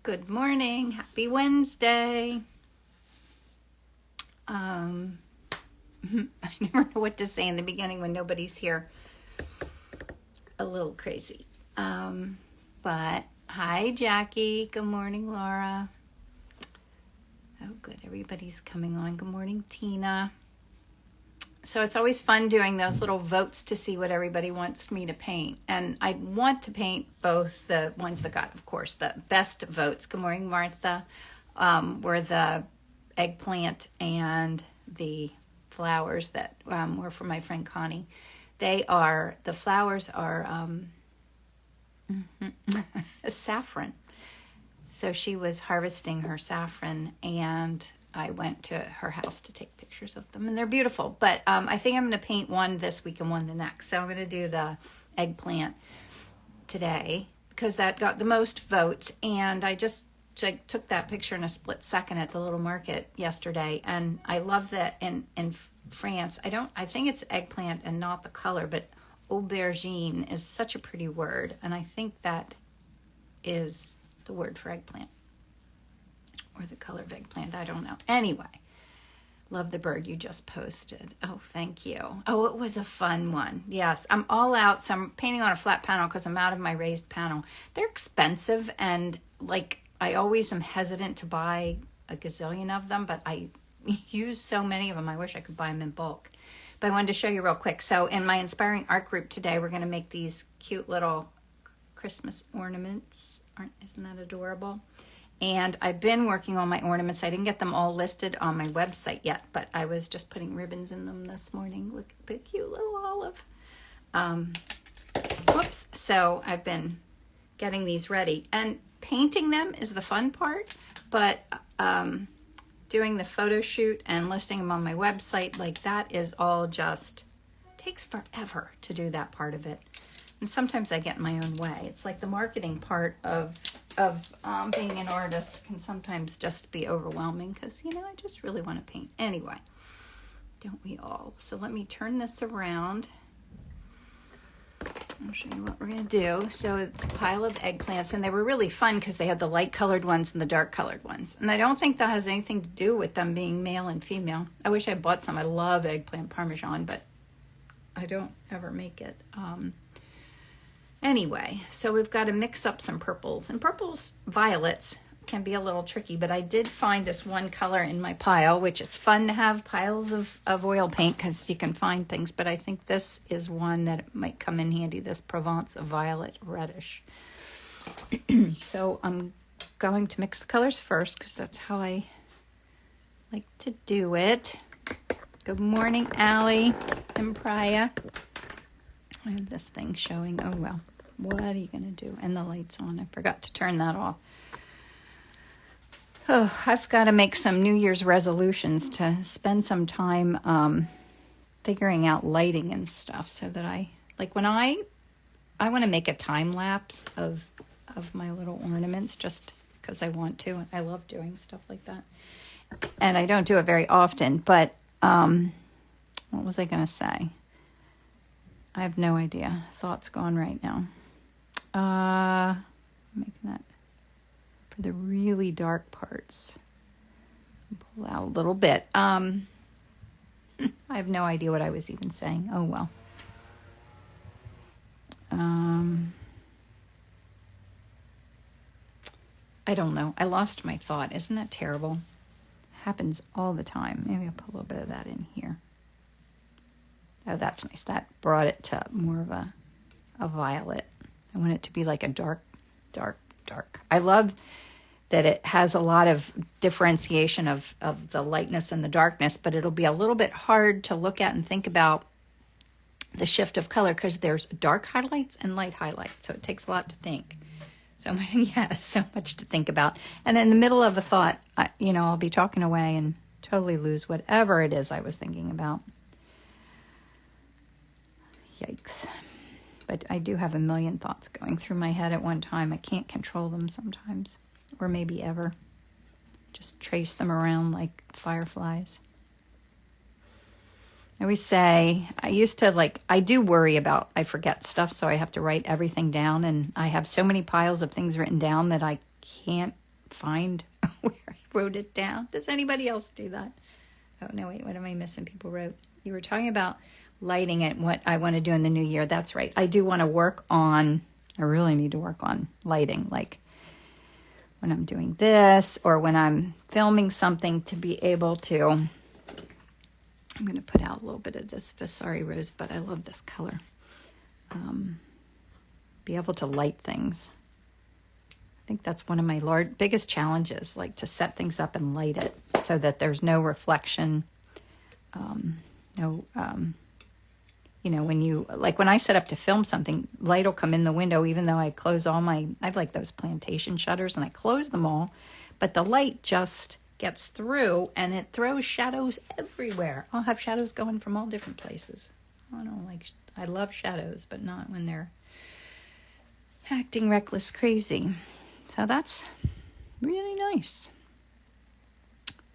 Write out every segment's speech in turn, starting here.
Good morning. Happy Wednesday. I never know what to say in the beginning when nobody's here. A little crazy. But hi, Jackie. Good morning, Laura. Oh, good. Everybody's coming on. Good morning, Tina. So it's always fun doing those little votes to see what everybody wants me to paint. And I want to paint both the ones that got, of course, the best votes. Good morning, Martha. Were the eggplant and the flowers that were from my friend Connie. The flowers are saffron. So she was harvesting her saffron, and I went to her house to take pictures of them, and they're beautiful. But I think I'm going to paint one this week and one the next. So I'm going to do the eggplant today because that got the most votes, and I just took that picture in a split second at the little market yesterday, and I love that in France. I think it's eggplant and not the color, but aubergine is such a pretty word, and I think that is the word for eggplant. Or the color of eggplant, I don't know. Anyway, love the bird you just posted. Oh, thank you. Oh, it was a fun one. Yes, I'm all out, so I'm painting on a flat panel because I'm out of my raised panel. They're expensive, and I always am hesitant to buy a gazillion of them, but I use so many of them, I wish I could buy them in bulk. But I wanted to show you real quick. So in my Inspiring Art group today, we're going to make these cute little Christmas ornaments. Isn't that adorable? And I've been working on my ornaments. I didn't get them all listed on my website yet, but I was just putting ribbons in them this morning. Look at the cute little olive. Whoops. So I've been getting these ready. And painting them is the fun part, but doing the photo shoot and listing them on my website, that is all just takes forever to do that part of it. And sometimes I get in my own way. It's like the marketing part of being an artist can sometimes just be overwhelming because, I just really want to paint. Anyway, don't we all? So let me turn this around. I'll show you what we're going to do. So it's a pile of eggplants, and they were really fun because they had the light colored ones and the dark colored ones. And I don't think that has anything to do with them being male and female. I wish I bought some. I love eggplant parmesan, but I don't ever make it. Anyway, so we've got to mix up some purples. And violets can be a little tricky, but I did find this one color in my pile, which is fun to have piles of oil paint because you can find things. But I think this is one that might come in handy, this Provence violet reddish. So I'm going to mix the colors first because that's how I like to do it. Good morning, Allie and Priya. I have this thing showing. Oh, well, what are you going to do? And the light's on. I forgot to turn that off. Oh, I've got to make some New Year's resolutions to spend some time figuring out lighting and stuff so that when I want to make a time lapse of my little ornaments just because I want to. I love doing stuff like that. And I don't do it very often, but what was I going to say? I have no idea. Thought's gone right now. Making that for the really dark parts. Pull out a little bit. I have no idea what I was even saying. Oh, well. I don't know. I lost my thought. Isn't that terrible? Happens all the time. Maybe I'll put a little bit of that in here. Oh, that's nice. That brought it to more of a violet. I want it to be like a dark, dark, dark. I love that it has a lot of differentiation of the lightness and the darkness, but it'll be a little bit hard to look at and think about the shift of color because there's dark highlights and light highlights. So it takes a lot to think. So so much to think about. And in the middle of a thought, I'll be talking away and totally lose whatever it is I was thinking about. Yikes. But I do have a million thoughts going through my head at one time. I can't control them sometimes, or maybe ever. Just trace them around like fireflies. I always say, I do worry about, I forget stuff, so I have to write everything down, and I have so many piles of things written down that I can't find where I wrote it down. Does anybody else do that? Oh, no, wait, what am I missing? People wrote, you were talking about lighting and what I want to do in the new year. That's right. I do want to work on, I really need to work on lighting, like when I'm doing this or when I'm filming something, to be able to, I'm going to put out a little bit of this Vasari Rose, but I love this color. Be able to light things. I think that's one of my biggest challenges, like to set things up and light it so that there's no reflection. When you, like when I set up to film something, light will come in the window, even though I close I have like those plantation shutters and I close them all, but the light just gets through and it throws shadows everywhere. I'll have shadows going from all different places. I love shadows, but not when they're acting reckless crazy. So that's really nice.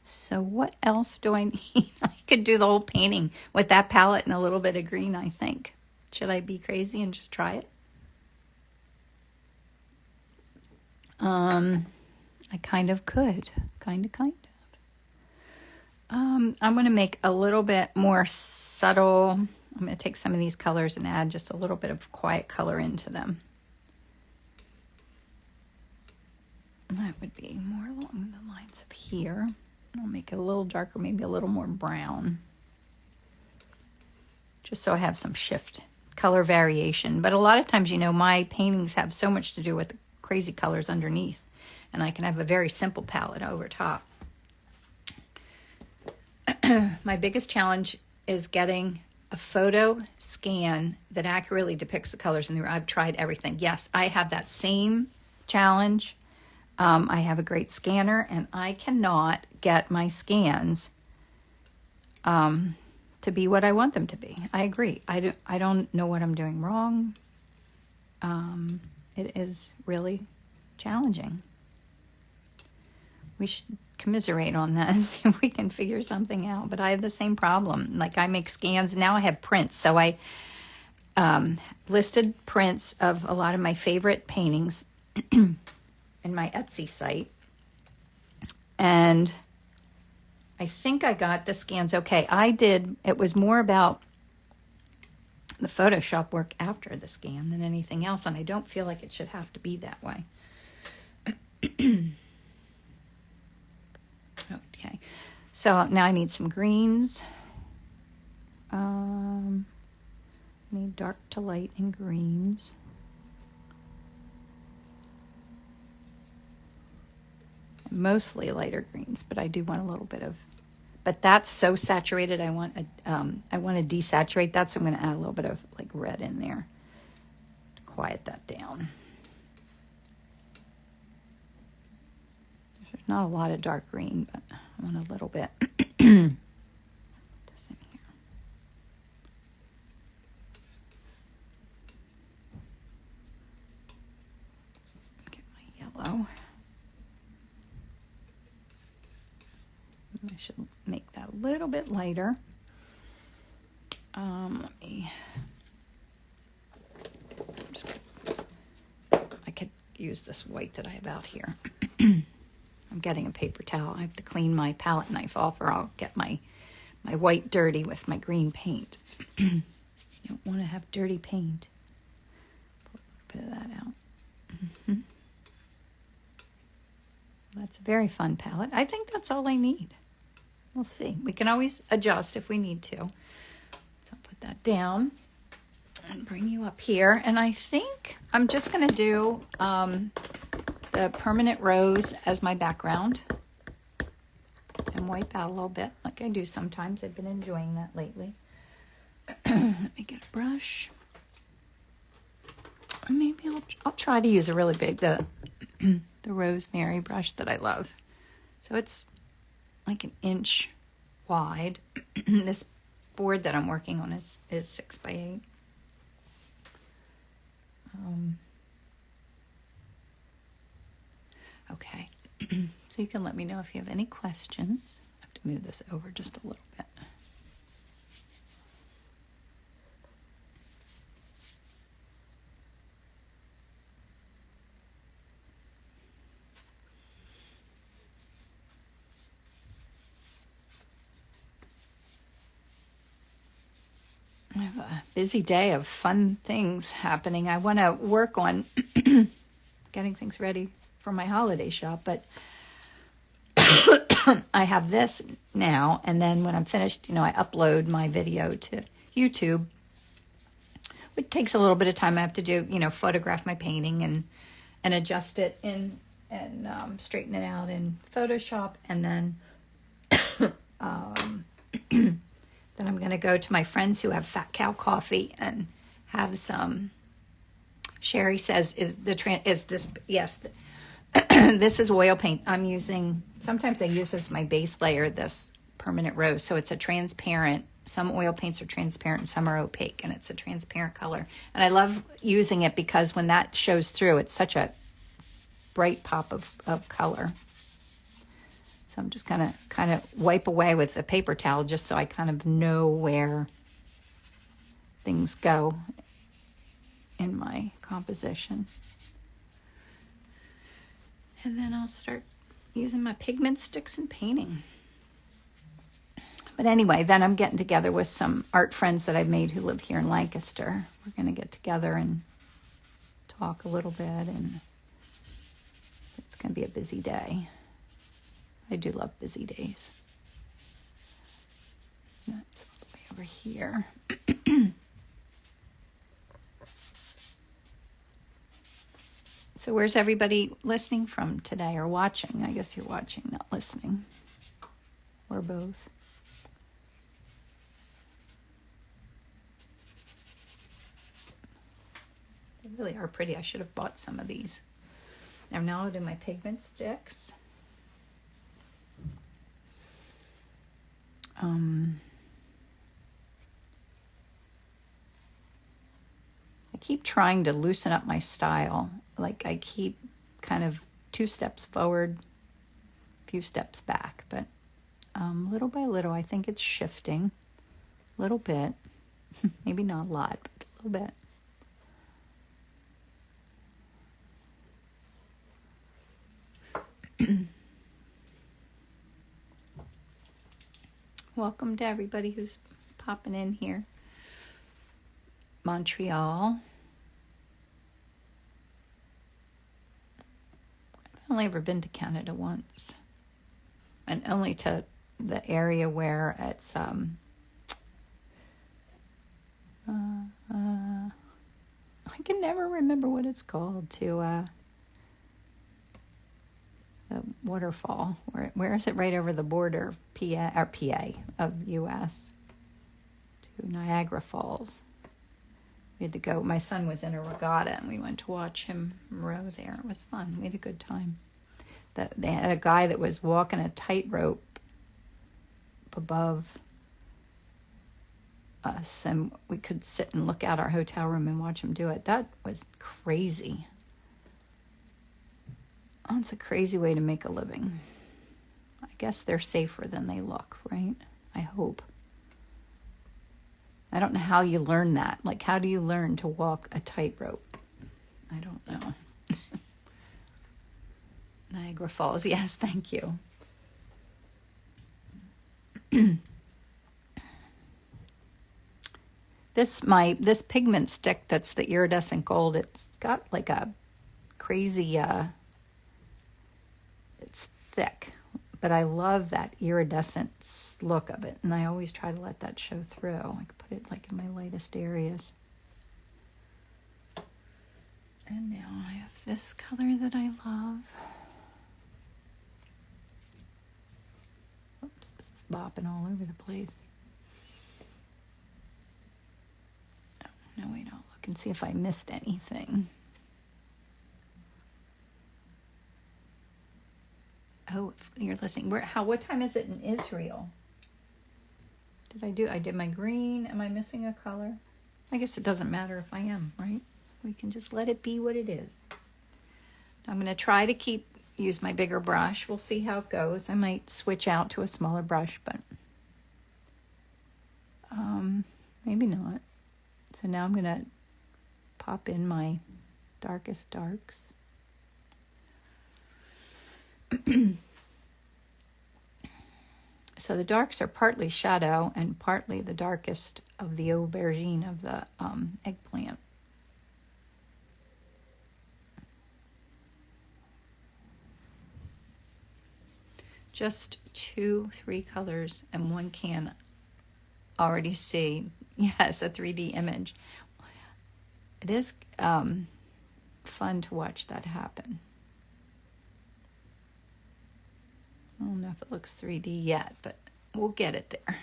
So what else do I need? I could do the whole painting with that palette and a little bit of green, I think. Should I be crazy and just try it? I kind of could. Kind of. I'm going to make a little bit more subtle. I'm going to take some of these colors and add just a little bit of quiet color into them. That would be more along the lines of here. I'll make it a little darker, maybe a little more brown. Just so I have some color variation. But a lot of times, my paintings have so much to do with the crazy colors underneath. And I can have a very simple palette over top. My biggest challenge is getting a photo scan that accurately depicts the colors in the room. I've tried everything. Yes, I have that same challenge. I have a great scanner, and I cannot get my scans to be what I want them to be. I agree. I don't know what I'm doing wrong. It is really challenging. We should commiserate on that and see if we can figure something out. But I have the same problem. Like, I make scans. Now I have prints. So I listed prints of a lot of my favorite paintings in my Etsy site. And I think I got the scans okay. It was more about the Photoshop work after the scan than anything else. And I don't feel like it should have to be that way. Okay, so now I need some greens. Need dark to light and greens. Mostly lighter greens, but I do want a little bit of, but that's so saturated. I want to desaturate that, so I'm going to add a little bit of like red in there to quiet that down. There's not a lot of dark green, but I want a little bit. Put this in here. Get my yellow. I should make that a little bit lighter. I could use this white that I have out here. I'm getting a paper towel. I have to clean my palette knife off, or I'll get my white dirty with my green paint. You don't want to have dirty paint. Pull a little bit of that out. Mm-hmm. That's a very fun palette. I think that's all I need. We'll see. We can always adjust if we need to. So I'll put that down and bring you up here. And I think I'm just going to do the permanent rose as my background and wipe out a little bit like I do sometimes. I've been enjoying that lately. Let me get a brush. Maybe I'll try to use a really big, the rosemary brush that I love. So it's like 1 inch wide. This board that I'm working on is 6x8. Okay, so you can let me know if you have any questions. I have to move this over just a little bit. busy day of fun things happening. I want to work on getting things ready for my holiday shop, but I have this now, and then when I'm finished, I upload my video to YouTube. It takes a little bit of time. I have to do, photograph my painting and adjust it and straighten it out in Photoshop, and then then I'm going to go to my friends who have Fat Cow Coffee and have some. Sherry says, is this, yes, this is oil paint I'm using. Sometimes I use as my base layer, this permanent rose. So it's a transparent, some oil paints are transparent and some are opaque, and it's a transparent color. And I love using it because when that shows through, it's such a bright pop of color. So I'm just kind of wipe away with a paper towel just so I kind of know where things go in my composition. And then I'll start using my pigment sticks and painting. But anyway, then I'm getting together with some art friends that I've made who live here in Lancaster. We're going to get together and talk a little bit, and so it's going to be a busy day. I do love busy days. That's all the way over here. So where's everybody listening from today, or watching? I guess you're watching, not listening. Or both. They really are pretty. I should have bought some of these. And now I'll do my pigment sticks. I keep trying to loosen up my style. Like I keep kind of 2 steps forward, a few steps back, but little by little, I think it's shifting a little bit. Maybe not a lot, but a little bit. Welcome to everybody who's popping in here. Montreal. I've only ever been to Canada once. And only to the area where it's I can never remember what it's called, to the waterfall. Where is it? Right over the border of PA of US to Niagara Falls. We had to go. My son was in a regatta, and we went to watch him row there. It was fun. We had a good time. They had a guy that was walking a tightrope above us, and we could sit and look out our hotel room and watch him do it. That was crazy. Oh, it's a crazy way to make a living. I guess they're safer than they look, right? I hope. I don't know how you learn that. Like, how do you learn to walk a tightrope? I don't know. Niagara Falls. Yes, thank you. This pigment stick that's the iridescent gold, it's got like a crazy, it's thick, but I love that iridescent look of it, and I always try to let that show through. I could put it like in my lightest areas. And now I have this color that I love. Oops, this is bopping all over the place. Oh, no, wait, I'll look and see if I missed anything. Oh, you're listening. What time is it in Israel? I did my green. Am I missing a color? I guess it doesn't matter if I am, right? We can just let it be what it is. I'm going to try to use my bigger brush. We'll see how it goes. I might switch out to a smaller brush, but maybe not. So now I'm going to pop in my darkest darks. So the darks are partly shadow and partly the darkest of the aubergine of the eggplant. Just 2-3 colors and one can already see, yes, a 3D image. It is fun to watch that happen. I don't know if it looks 3D yet, but we'll get it there.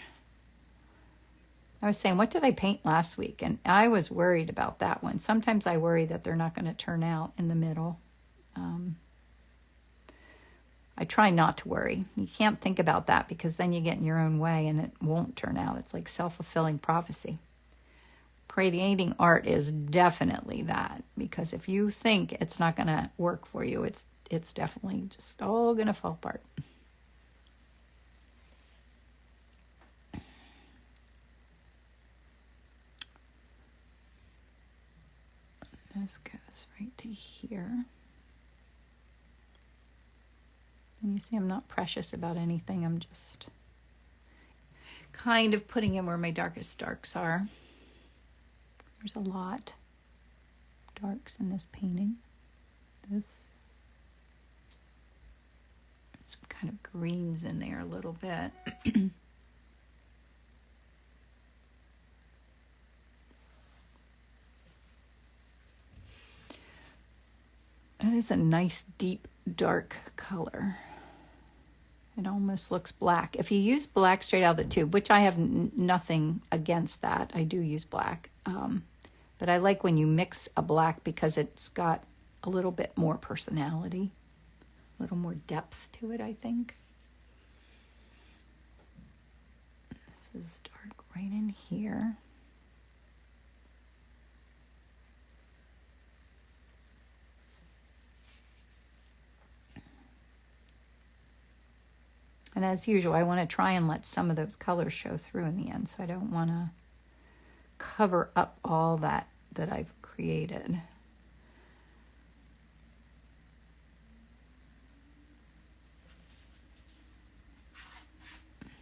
I was saying, what did I paint last week? And I was worried about that one. Sometimes I worry that they're not going to turn out in the middle. I try not to worry. You can't think about that because then you get in your own way and it won't turn out. It's like self-fulfilling prophecy. Creating art is definitely that, because if you think it's not going to work for you, it's definitely just all going to fall apart. This goes right to here. And you see, I'm not precious about anything. I'm just kind of putting in where my darkest darks are. There's a lot of darks in this painting. Some kind of greens in there a little bit. That is a nice deep dark color. It almost looks black. If you use black straight out of the tube, which I have nothing against that, I do use black. But I like when you mix a black because it's got a little bit more personality, a little more depth to it, I think. This is dark right in here. And as usual, I want to try and let some of those colors show through in the end, so I don't want to cover up all that I've created.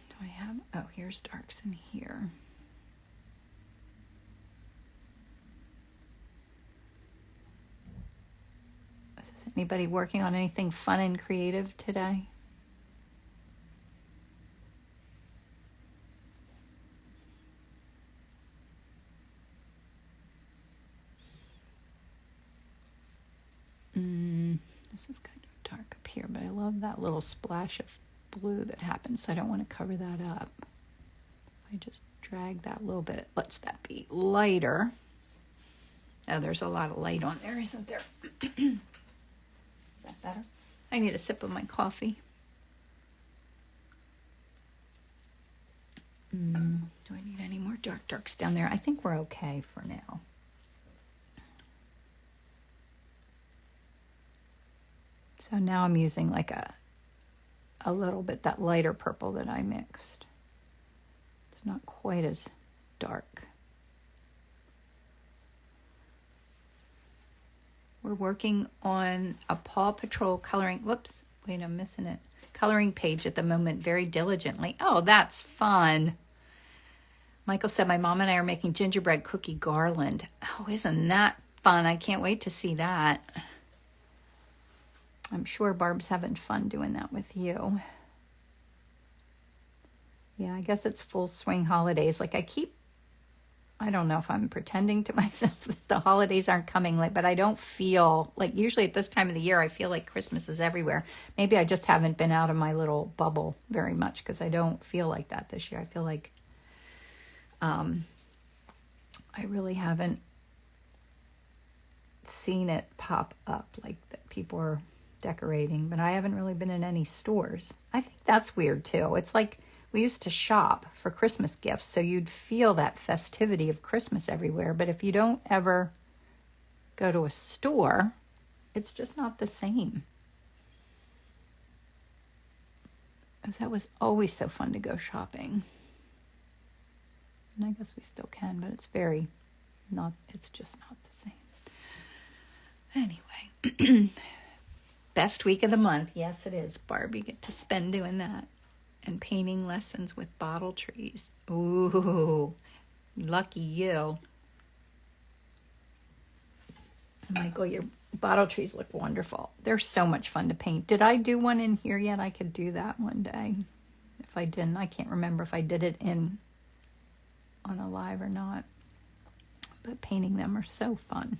Do I have, oh, here's darks in here. Is anybody working on anything fun and creative today? This is kind of dark up here, but I love that little splash of blue that happens, so I don't want to cover that up. I just drag that a little bit. It lets that be lighter. Oh, there's a lot of light on there, isn't there? Is that better? I need a sip of my coffee. Do I need any more darks down there? I think we're okay for now. So now I'm using like a little bit that lighter purple that I mixed. It's not quite as dark. We're working on a Paw Patrol coloring, whoops, wait, I'm missing it. Coloring page at the moment very diligently. Oh, that's fun. Michael said my mom and I are making gingerbread cookie garland. Oh, isn't that fun? I can't wait to see that. I'm sure Barb's having fun doing that with you. Yeah, I guess it's full swing holidays. Like I don't know if I'm pretending to myself that the holidays aren't coming, but I don't feel like usually at this time of the year, I feel like Christmas is everywhere. Maybe I just haven't been out of my little bubble very much because I don't feel like that this year. I feel like I really haven't seen it pop up like that people are decorating, but I haven't really been in any stores. I think that's weird too. It's like we used to shop for Christmas gifts, so you'd feel that festivity of Christmas everywhere, but if you don't ever go to a store, it's just not the same. Because that was always so fun to go shopping. And I guess we still can, but it's just not the same. Anyway, best week of the month. Yes, it is, Barb. You get to spend doing that. and painting lessons with bottle trees. Ooh, lucky you. Michael, your bottle trees look wonderful. They're so much fun to paint. Did I do one in here yet? I could do that one day. If I didn't, I can't remember if I did it on a live or not. But painting them are so fun.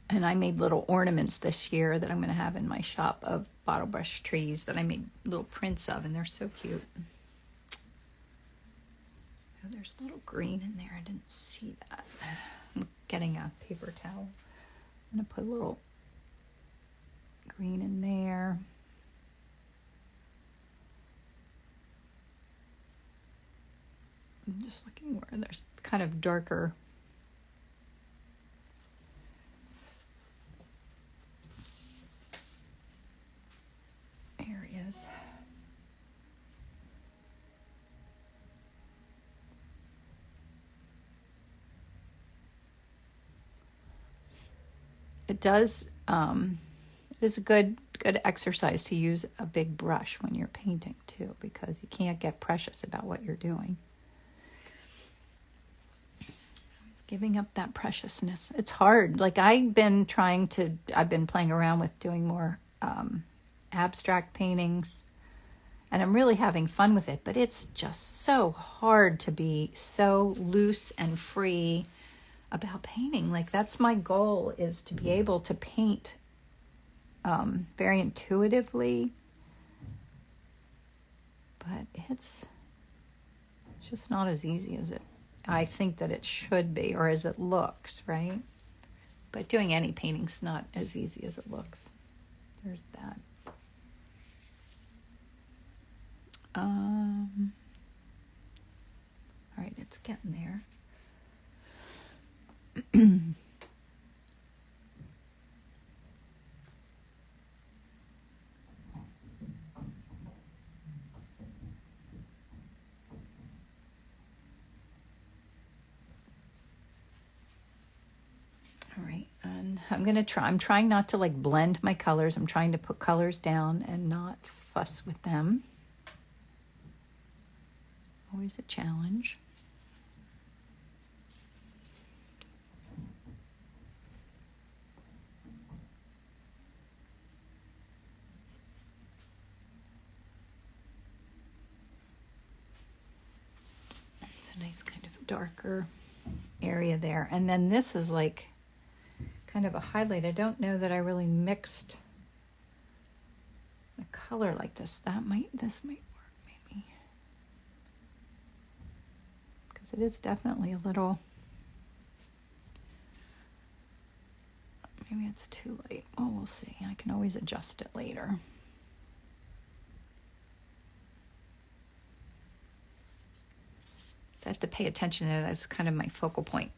And I made little ornaments this year that I'm going to have in my shop of bottle brush trees that I made little prints of, and they're so cute. Oh, there's a little green in there. I didn't see that. I'm getting a paper towel. I'm going to put a little green in there. I'm just looking where there's kind of darker areas. It does, it is a good exercise to use a big brush when you're painting too, because you can't get precious about what you're doing. It's giving up that preciousness. It's hard. Like I've been playing around with doing more abstract paintings, and I'm really having fun with it, but it's just so hard to be so loose and free about painting. Like that's my goal, is to be able to paint very intuitively, but it's just not as easy as I think that it should be, or as it looks, right? But doing any painting's not as easy as it looks. There's that. All right, it's getting there. All right, and I'm trying not to like blend my colors. I'm trying to put colors down and not fuss with them. Always a challenge. It's a nice kind of darker area there. And then this is like kind of a highlight. I don't know that I really mixed the color like this. This might work maybe. Because it is definitely a little, maybe it's too late. Well, we'll see. I can always adjust it later. So I have to pay attention there. That's kind of my focal point.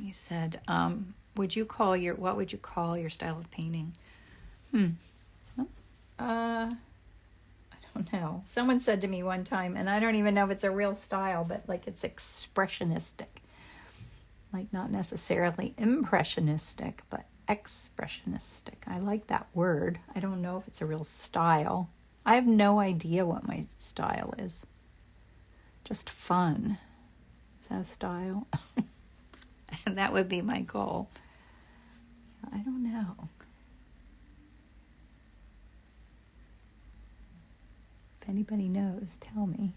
You said, what would you call your style of painting? I don't know. Someone said to me one time, and I don't even know if it's a real style, but like it's expressionistic. Like not necessarily impressionistic, but expressionistic. I like that word. I don't know if it's a real style. I have no idea what my style is. Just fun. Is that a style? And that would be my goal. I don't know. If anybody knows, tell me.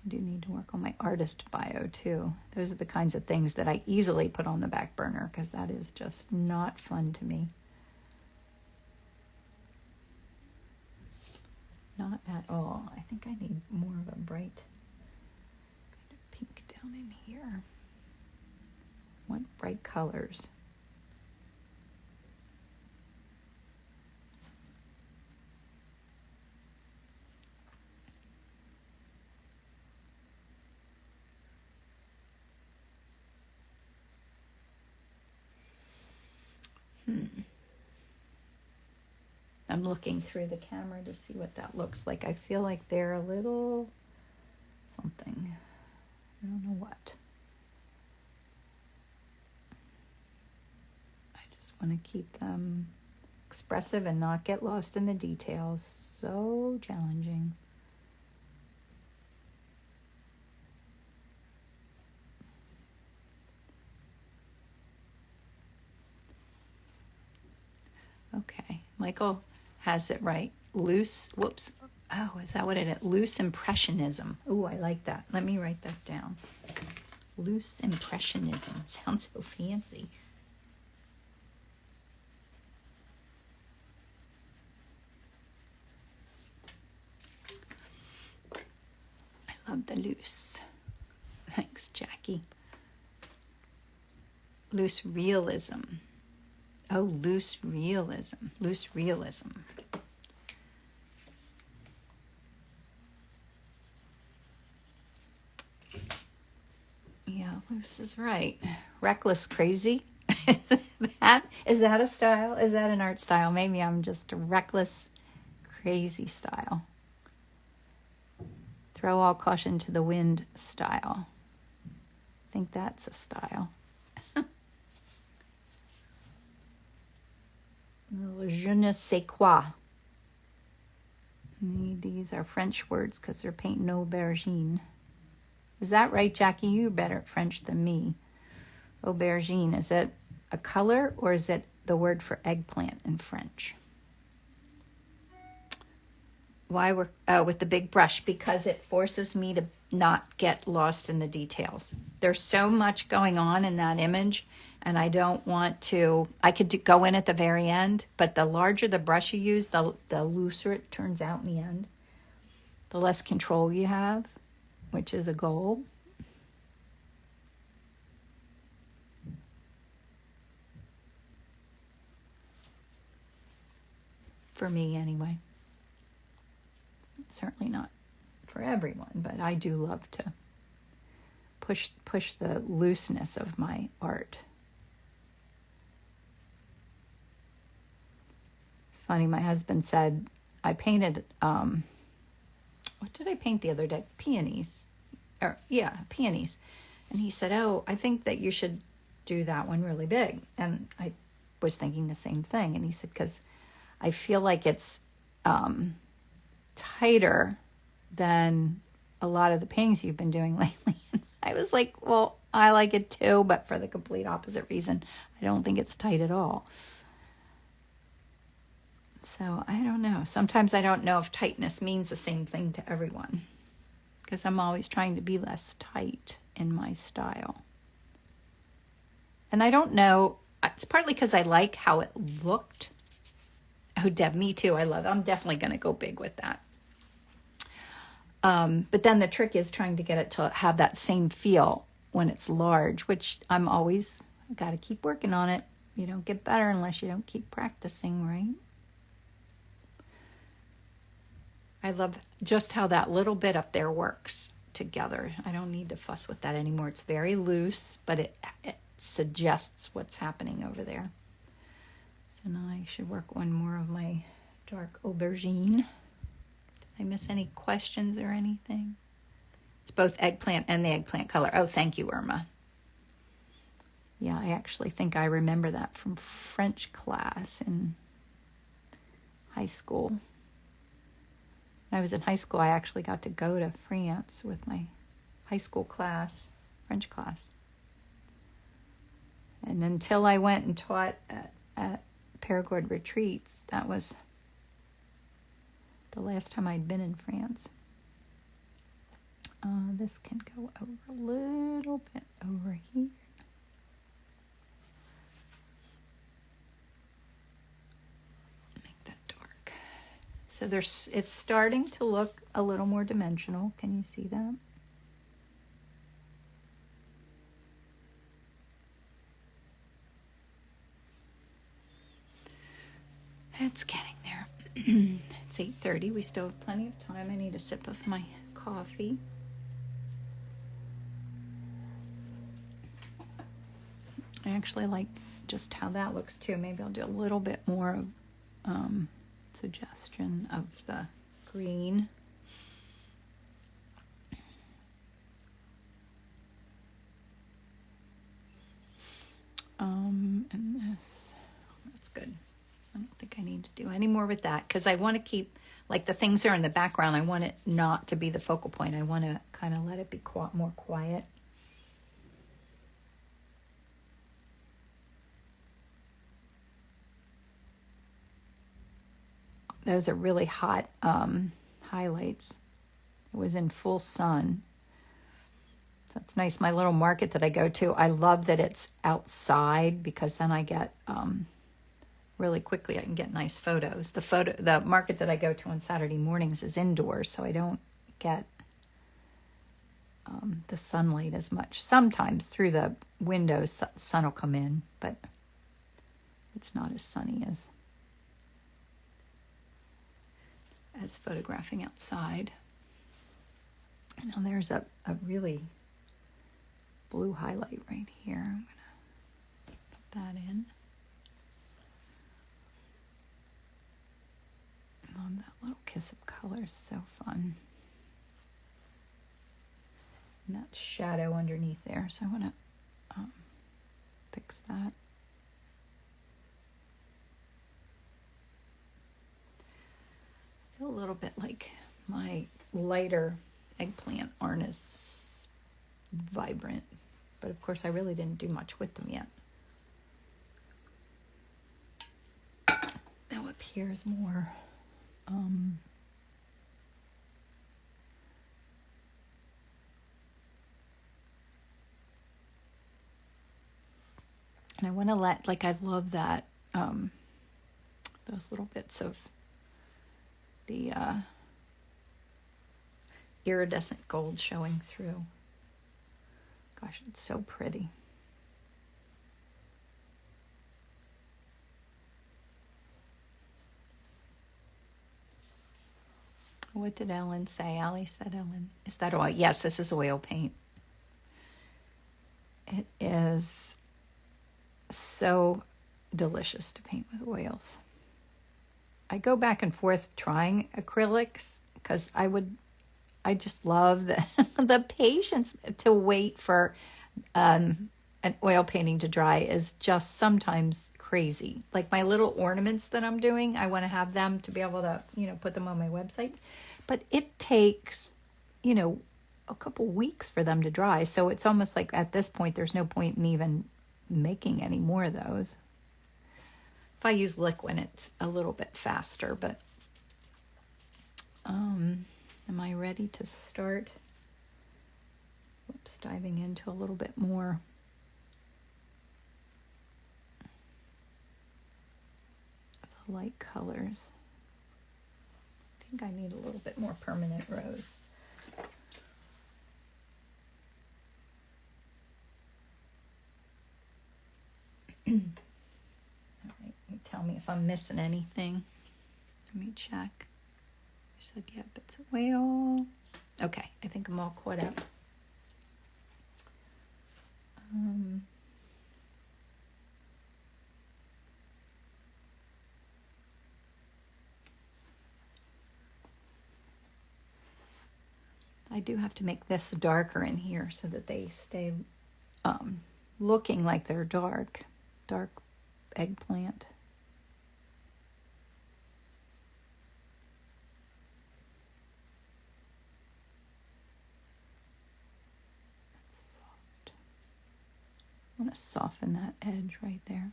I do need to work on my artist bio too. Those are the kinds of things that I easily put on the back burner because that is just not fun to me. Not at all. I think I need more of a bright kind of pink down in here. I want bright colors. I'm looking through the camera to see what that looks like. I feel like they're a little something. I don't know what. I just want to keep them expressive and not get lost in the details. So challenging. Okay, Michael has it right. Loose, whoops. Oh, is that what it is? Loose impressionism. Oh, I like that. Let me write that down. Loose impressionism. Sounds so fancy. I love the loose. Thanks, Jackie. Loose realism. Oh, loose realism. Loose realism. Yeah, loose is right. Reckless crazy. Is that a style? Is that an art style? Maybe I'm just a reckless crazy style. Throw all caution to the wind style. I think that's a style. Je ne sais quoi. These are French words because they're painting aubergine. Is that right, Jackie? You're better at French than me. Aubergine, is it a color or is it the word for eggplant in French? Why we're with the big brush? Because it forces me to not get lost in the details. There's so much going on in that image, and I don't want to. I could go in at the very end, but the larger the brush you use, the looser it turns out in the end. The less control you have, which is a goal. For me, anyway. Certainly not for everyone, but I do love to push the looseness of my art. It's funny, my husband said, I painted, what did I paint the other day? Peonies. Peonies. And he said, oh, I think that you should do that one really big. And I was thinking the same thing. And he said, because I feel like it's tighter than a lot of the paintings you've been doing lately. I was like, well, I like it too, but for the complete opposite reason. I don't think it's tight at all. So I don't know. Sometimes I don't know if tightness means the same thing to everyone, because I'm always trying to be less tight in my style. And I don't know, it's partly because I like how it looked. Oh, Deb, me too. I'm definitely going to go big with that. But then the trick is trying to get it to have that same feel when it's large, which I've got to keep working on it. You don't get better unless you don't keep practicing, right? I love just how that little bit up there works together. I don't need to fuss with that anymore. It's very loose, but it suggests what's happening over there. So now I should work one more of my dark aubergine. Did I miss any questions or anything? It's both eggplant and the eggplant color. Oh, thank you, Irma. Yeah, I actually think I remember that from French class in high school. When I was in high school, I actually got to go to France with my high school class, French class. And until I went and taught at Perigord retreats, that was the last time I'd been in France. This can go over a little bit over here. Make that dark. So it's starting to look a little more dimensional. Can you see that? It's getting there. It's 8:30. We still have plenty of time. I need a sip of my coffee. I actually like just how that looks too. Maybe I'll do a little bit more of suggestion of the green. And this, that's good. I don't think I need to do any more with that because I want to keep, like the things that are in the background, I want it not to be the focal point. I want to kind of let it be more quiet. Those are really hot highlights. It was in full sun. So it's nice. My little market that I go to, I love that it's outside because then I get really quickly I can get nice photos. The market that I go to on Saturday mornings is indoors, so I don't get the sunlight as much. Sometimes through the windows, sun will come in, but it's not as sunny as photographing outside. Now there's a really blue highlight right here. I'm gonna put that in. Love that little kiss of color, is so fun. And that shadow underneath there, so I want to fix that. I feel a little bit like my lighter eggplant aren't as vibrant, but of course I really didn't do much with them yet. Now up here is more and I want to let, like, I love that those little bits of the iridescent gold showing through. Gosh, it's so pretty. What did Ellen say? Allie said, Ellen, is that oil? Yes, this is oil paint. It is so delicious to paint with oils. I go back and forth trying acrylics because I just love the patience to wait for an oil painting to dry is just sometimes crazy. Like my little ornaments that I'm doing, I want to have them to be able to, put them on my website. But it takes, a couple weeks for them to dry. So it's almost like at this point, there's no point in even making any more of those. If I use liquid, it's a little bit faster, but am I ready to start diving into a little bit more? The light colors. I think I need a little bit more permanent rose. All right, you tell me if I'm missing anything. Let me check. I said, yep, it's a whale. Okay, I think I'm all caught up. I do have to make this darker in here so that they stay looking like they're dark eggplant. That's soft. I want to soften that edge right there.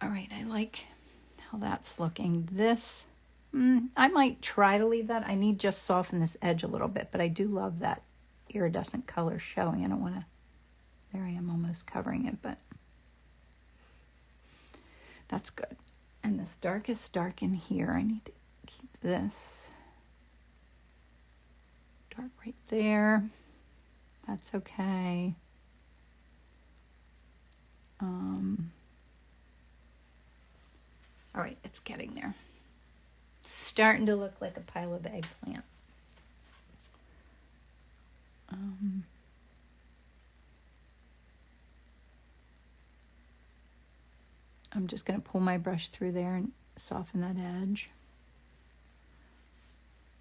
All right, I like how that's looking. This, I might try to leave that. I need just soften this edge a little bit, but I do love that iridescent color showing. I don't want to, there I am almost covering it, but that's good. And this darkest dark in here, I need to keep this dark right there. That's okay. All right, it's getting there. Starting to look like a pile of eggplant. I'm just going to pull my brush through there and soften that edge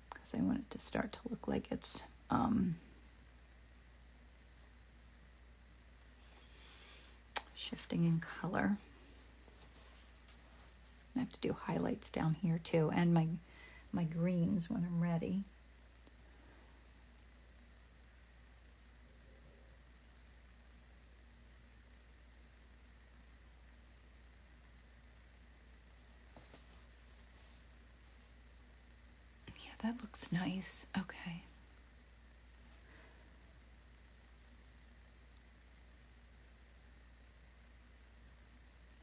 because I want it to start to look like it's shifting in color. I have to do highlights down here too, and my greens when I'm ready. Yeah, that looks nice. Okay.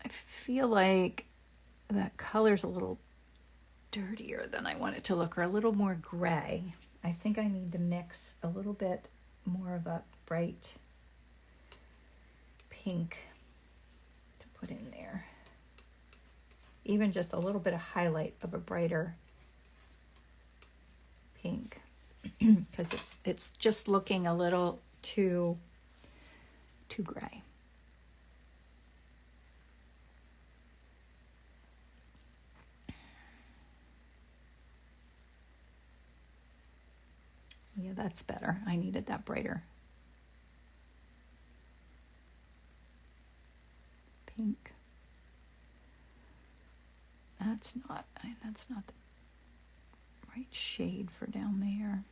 I feel like that color's a little dirtier than I want it to look, or a little more gray. I think I need to mix a little bit more of a bright pink to put in there. Even just a little bit of highlight of a brighter pink, because it's just looking a little too gray. Yeah, that's better. I needed that brighter pink. That's not the right shade for down there.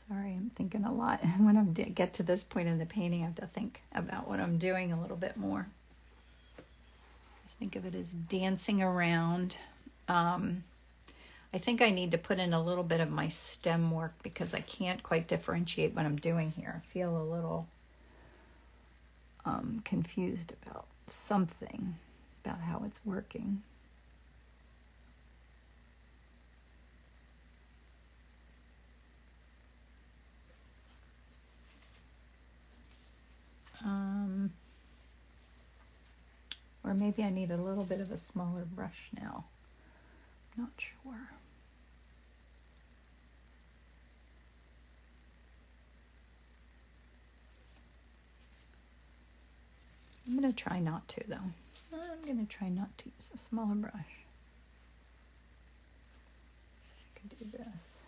Sorry, I'm thinking a lot. When I get to this point in the painting, I have to think about what I'm doing a little bit more. Just think of it as dancing around. I think I need to put in a little bit of my stem work because I can't quite differentiate what I'm doing here. I feel a little confused about something, about how it's working. Or maybe I need a little bit of a smaller brush now. Not sure. I'm going to try not to, though. I'm going to try not to use a smaller brush. I can do this.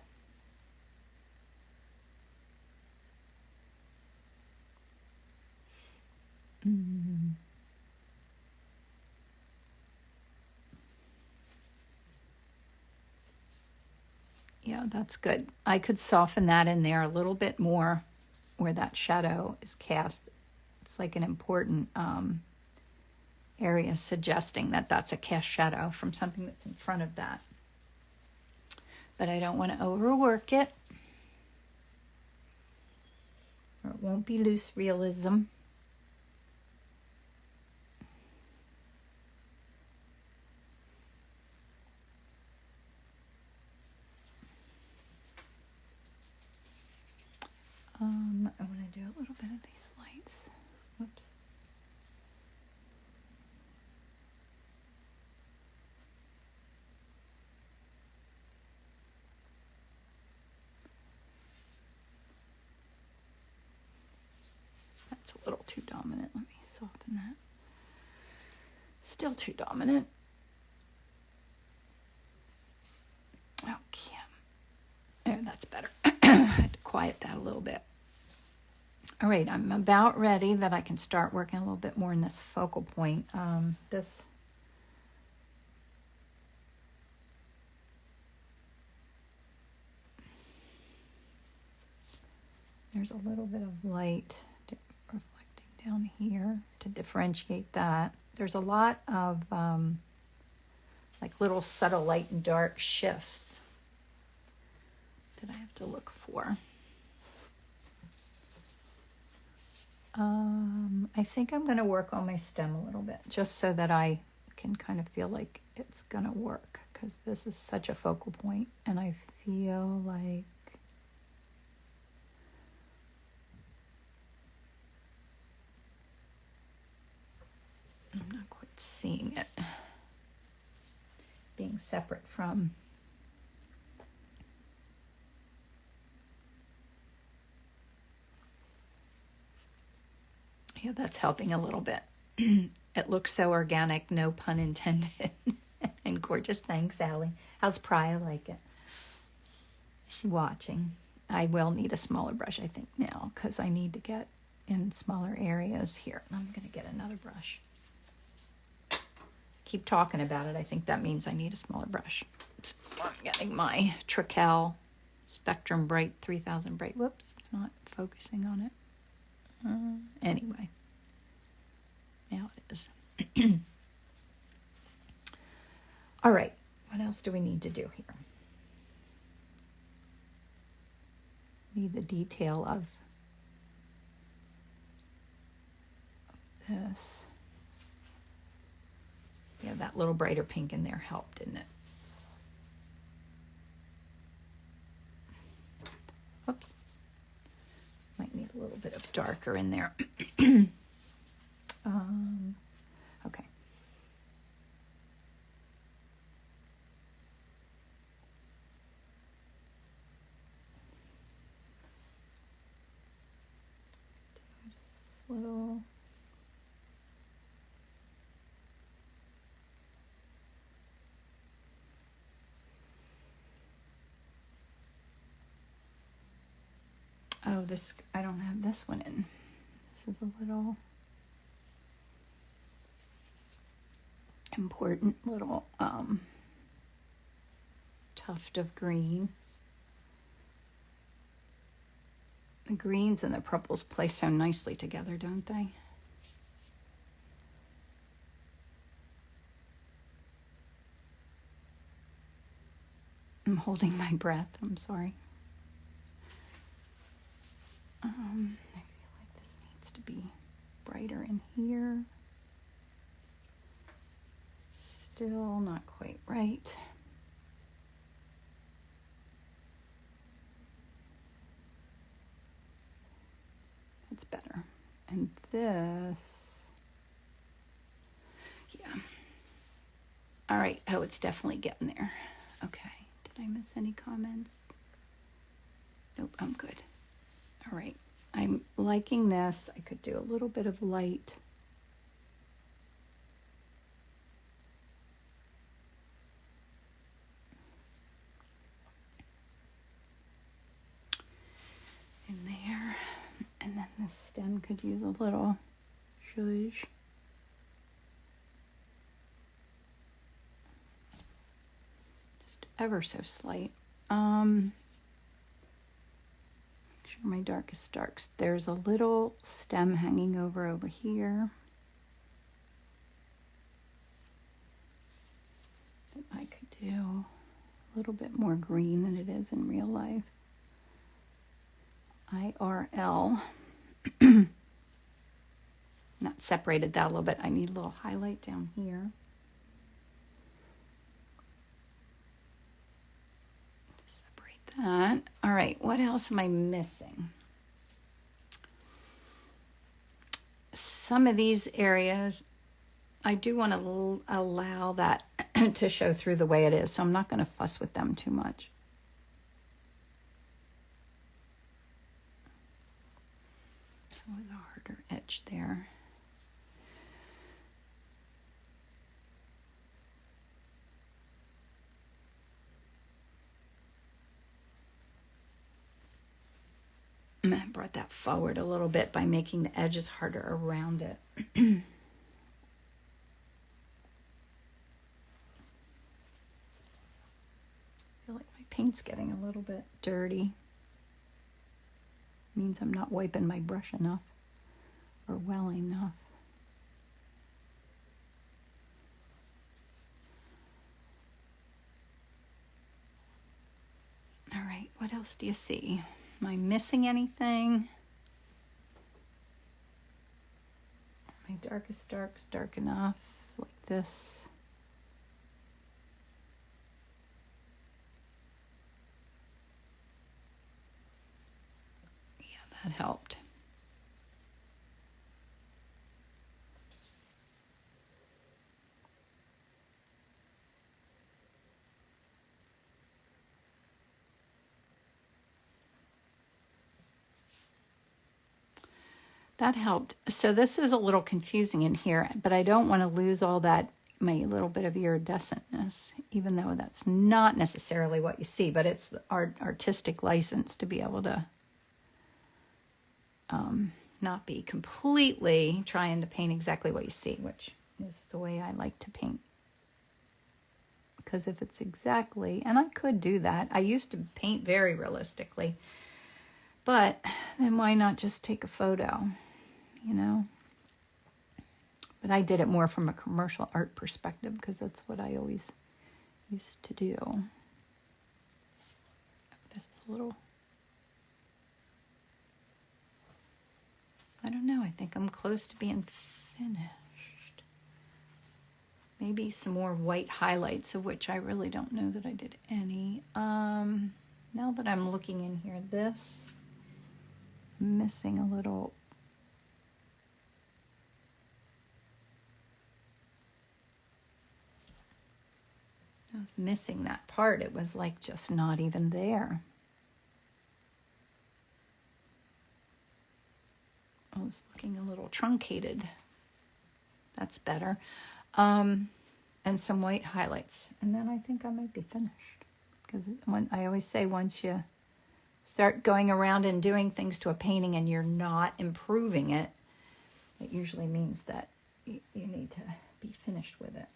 Yeah, that's good. I could soften that in there a little bit more where that shadow is cast. It's like an important area suggesting that that's a cast shadow from something that's in front of that. But I don't want to overwork it, or it won't be loose realism. I want to do a little bit of these lights. Whoops. That's a little too dominant. Let me soften that. Still too dominant. Okay. There, that's better. I had to quiet that a little bit. All right, I'm about ready that I can start working a little bit more in this focal point. There's a little bit of light reflecting down here to differentiate that. There's a lot of like little subtle light and dark shifts that I have to look for. I think I'm going to work on my stem a little bit just so that I can kind of feel like it's going to work, because this is such a focal point and I feel like I'm not quite seeing it being separate from. Yeah, that's helping a little bit. It looks so organic, no pun intended. And gorgeous. Thanks, Allie. How's Priya like it? Is she watching? I will need a smaller brush, I think, now, because I need to get in smaller areas here. I'm going to get another brush. Keep talking about it. I think that means I need a smaller brush. So I'm getting my Trekell Spectrum Bright 3000 Bright. Whoops, it's not focusing on it. Anyway, now it is. All right, what else do we need to do here? Need the detail of this. Yeah, that little brighter pink in there helped, didn't it? Whoops. Might need a little bit of darker in there. Okay. Just a little. Oh, this, I don't have this one in. This is a little important little tuft of green. The greens and the purples play so nicely together, don't they? I'm holding my breath, I'm sorry. I feel like this needs to be brighter in here. Still not quite right. That's better. And this, yeah. All right, oh, it's definitely getting there. Okay, did I miss any comments? Nope, I'm good. All right, I'm liking this. I could do a little bit of light. In there. And then this stem could use a little zhuzh. Just ever so slight. Make sure my darkest darks. There's a little stem hanging over here. That I could do a little bit more green than it is in real life. IRL. Not separated that a little bit. I need a little highlight down here. Separate that. All right, what else am I missing? Some of these areas, I do want to allow that to show through the way it is, so I'm not going to fuss with them too much. With a harder edge there. And I brought that forward a little bit by making the edges harder around it. I feel like my paint's getting a little bit dirty. Means I'm not wiping my brush enough or well enough. All right, what else do you see? Am I missing anything? My darkest dark's dark enough, like this. That helped. That helped. So this is a little confusing in here, but I don't want to lose all that, my little bit of iridescentness, even though that's not necessarily what you see, but it's the artistic license to be able to not be completely trying to paint exactly what you see, which is the way I like to paint. Because if it's exactly, and I could do that. I used to paint very realistically, but then why not just take a photo, you know? But I did it more from a commercial art perspective because that's what I always used to do. This is a little, I don't know, I think I'm close to being finished. Maybe some more white highlights, of which I really don't know that I did any. Now that I'm looking in here, this, I'm missing a little. I was missing that part. It was like just not even there. I was looking a little truncated. That's better. And some white highlights. And then I think I might be finished. Because I always say once you start going around and doing things to a painting and you're not improving it, it usually means that you need to be finished with it.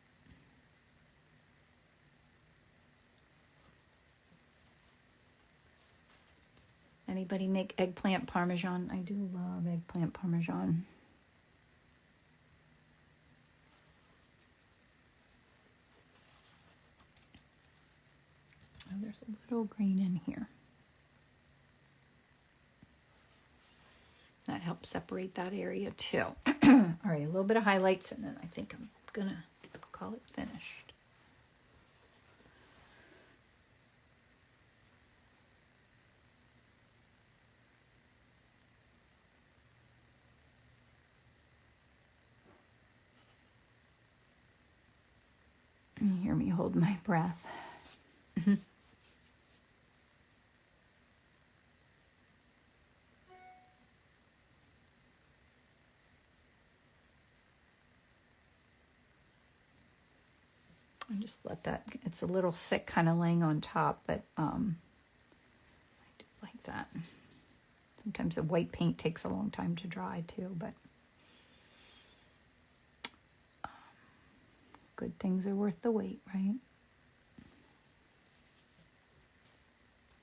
Anybody make eggplant parmesan? I do love eggplant parmesan. Oh, there's a little green in here. That helps separate that area too. All right, a little bit of highlights, and then I think I'm gonna call it finished. You hear me hold my breath. I just let that, it's a little thick kind of laying on top, but I do like that. Sometimes the white paint takes a long time to dry too, but good things are worth the wait, right?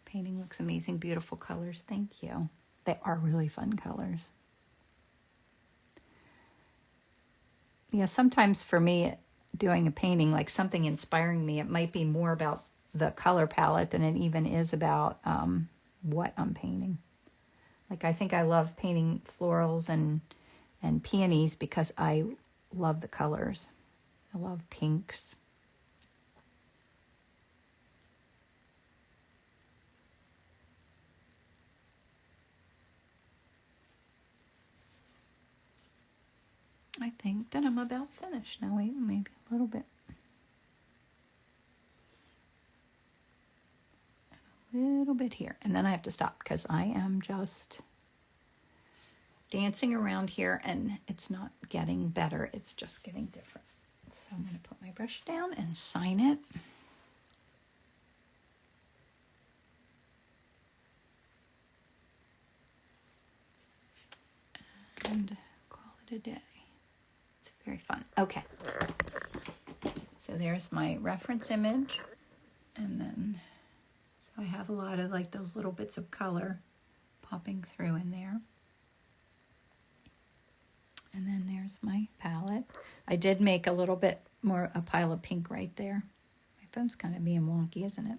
Painting looks amazing, beautiful colors. Thank you. They are really fun colors. Yeah, sometimes for me, doing a painting, like something inspiring me, it might be more about the color palette than it even is about what I'm painting. Like I think I love painting florals and peonies because I love the colors. I love pinks. I think that I'm about finished now. Wait, maybe a little bit. A little bit here. And then I have to stop because I am just dancing around here and it's not getting better. It's just getting different. So I'm going to put my brush down and sign it. And call it a day. It's very fun. Okay. So there's my reference image. And then, so I have a lot of like those little bits of color popping through in there. And then there's my palette. I did make a little bit more, a pile of pink right there. My phone's kind of being wonky, isn't it?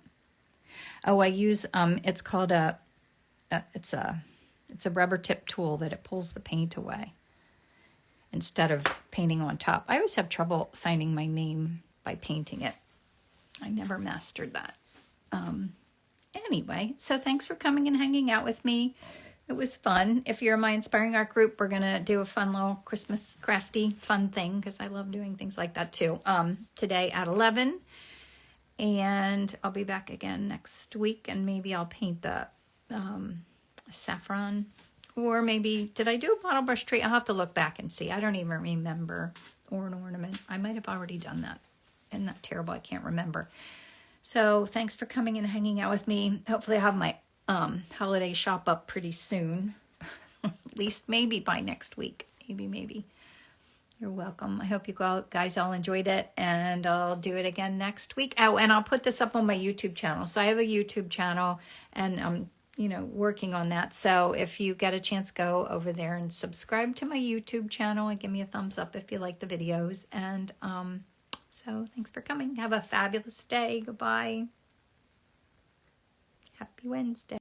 Oh, I use, it's called it's a rubber tip tool that it pulls the paint away instead of painting on top. I always have trouble signing my name by painting it. I never mastered that. Anyway, so thanks for coming and hanging out with me. It was fun. If you're in my Inspiring Art group, we're going to do a fun little Christmas crafty fun thing because I love doing things like that too. Today at 11. And I'll be back again next week and maybe I'll paint the saffron Or maybe, did I do a bottle brush tree? I'll have to look back and see. I don't even remember. Or an ornament. I might have already done that. Isn't that terrible? I can't remember. So thanks for coming and hanging out with me. Hopefully I'll have my holiday shop up pretty soon. At least maybe by next week. Maybe. You're welcome. I hope you guys all enjoyed it, and I'll do it again next week. Oh, and I'll put this up on my YouTube channel. So I have a YouTube channel, and I'm, working on that. So if you get a chance, go over there and subscribe to my YouTube channel and give me a thumbs up if you like the videos. And so thanks for coming. Have a fabulous day. Goodbye. Happy Wednesday.